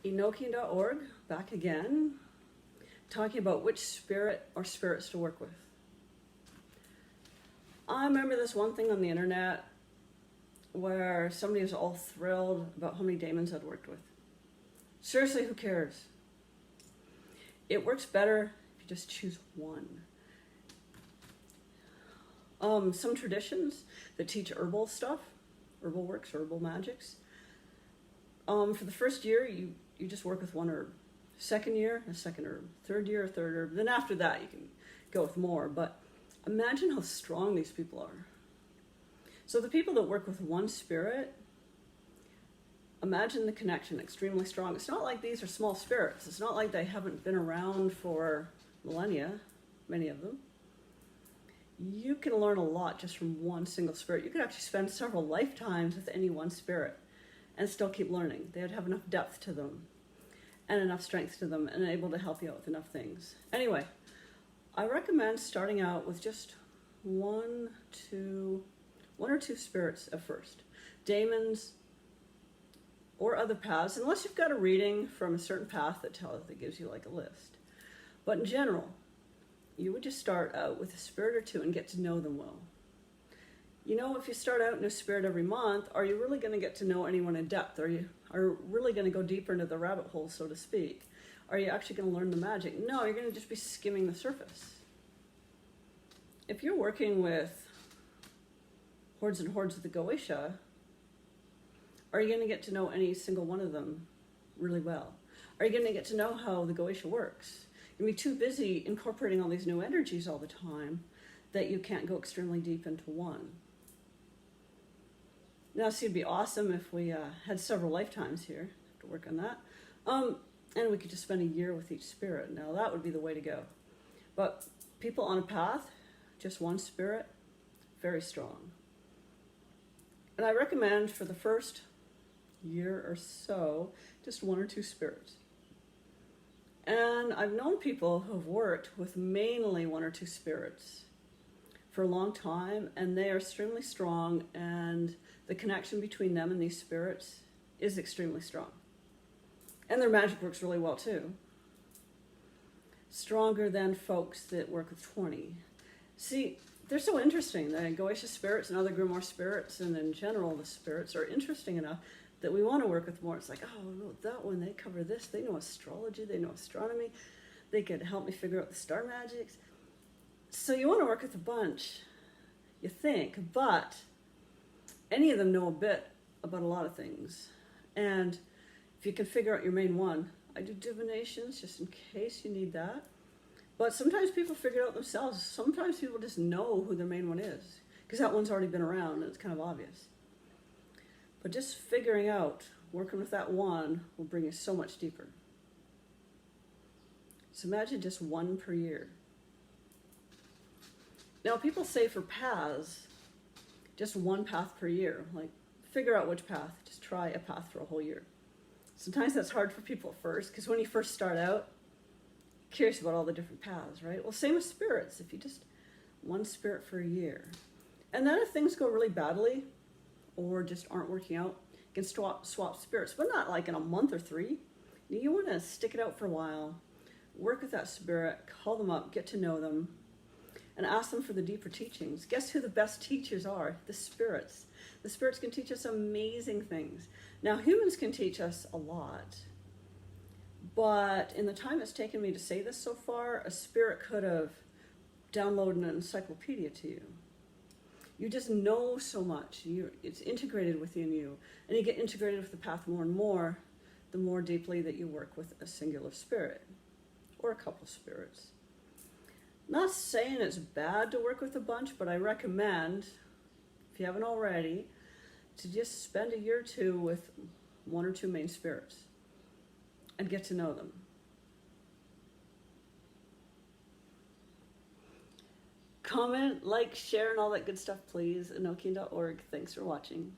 Enochian.org, back again, talking about which spirit or spirits to work with. I remember this one thing on the internet where somebody was all thrilled about how many daemons I'd worked with. Seriously, who cares? It works better if you just choose one. Some traditions that teach herbal stuff, herbal works, herbal magics. For the first year, you just work with one herb. Second year, a second herb. Third year, a third herb. Then after that, you can go with more. But imagine how strong these people are. So the people that work with one spirit, imagine the connection, extremely strong. It's not like these are small spirits. It's not like they haven't been around for millennia, many of them. You can learn a lot just from one single spirit. You could actually spend several lifetimes with any one spirit and still keep learning. They'd have enough depth to them and enough strength to them and able to help you out with enough things. Anyway, I recommend starting out with just one or two spirits at first. Daemons or other paths, unless you've got a reading from a certain path that gives you like a list. But in general, you would just start out with a spirit or two and get to know them well. You know, if you start out in a spirit every month, are you really going to get to know anyone in depth? Are you really going to go deeper into the rabbit hole, so to speak? Are you actually going to learn the magic? No, you're going to just be skimming the surface. If you're working with hordes and hordes of the Goetia, are you going to get to know any single one of them really well? Are you going to get to know how the Goetia works? You're going to be too busy incorporating all these new energies all the time that you can't go extremely deep into one. Now, see, it'd be awesome if we had several lifetimes here to work on that. And we could just spend a year with each spirit. Now, that would be the way to go. But people on a path, just one spirit, very strong. And I recommend for the first year or so, just one or two spirits. And I've known people who have worked with mainly one or two spirits for a long time, and they are extremely strong, and the connection between them and these spirits is extremely strong. And their magic works really well too. Stronger than folks that work with 20. See, they're so interesting. The Goetia spirits and other grimoire spirits, and in general the spirits, are interesting enough that we want to work with more. It's like, oh, that one, they cover this. They know astrology. They know astronomy. They could help me figure out the star magics. So you want to work with a bunch, you think, but any of them know a bit about a lot of things. And if you can figure out your main one, I do divinations just in case you need that. But sometimes people figure it out themselves. Sometimes people just know who their main one is because that one's already been around and it's kind of obvious. But just figuring out, working with that one will bring you so much deeper. So imagine just one per year. Now people say for paths, just one path per year. Like, figure out which path. Just try a path for a whole year. Sometimes that's hard for people at first, because when you first start out, you're curious about all the different paths, right? Well, same with spirits. If you just one spirit for a year. And then if things go really badly, or just aren't working out, you can swap spirits, but not like in a month or 3. You want to stick it out for a while, work with that spirit, call them up, get to know them, and ask them for the deeper teachings. Guess who the best teachers are? The spirits. The spirits can teach us amazing things. Now, humans can teach us a lot, but in the time it's taken me to say this so far, a spirit could have downloaded an encyclopedia to you. You just know so much. It's integrated within you, and you get integrated with the path more and more, the more deeply that you work with a singular spirit, or a couple spirits. Not saying it's bad to work with a bunch, but I recommend, if you haven't already, to just spend a year or two with one or two main spirits and get to know them. Comment, like, share, and all that good stuff, please. Enochian.org. Thanks for watching.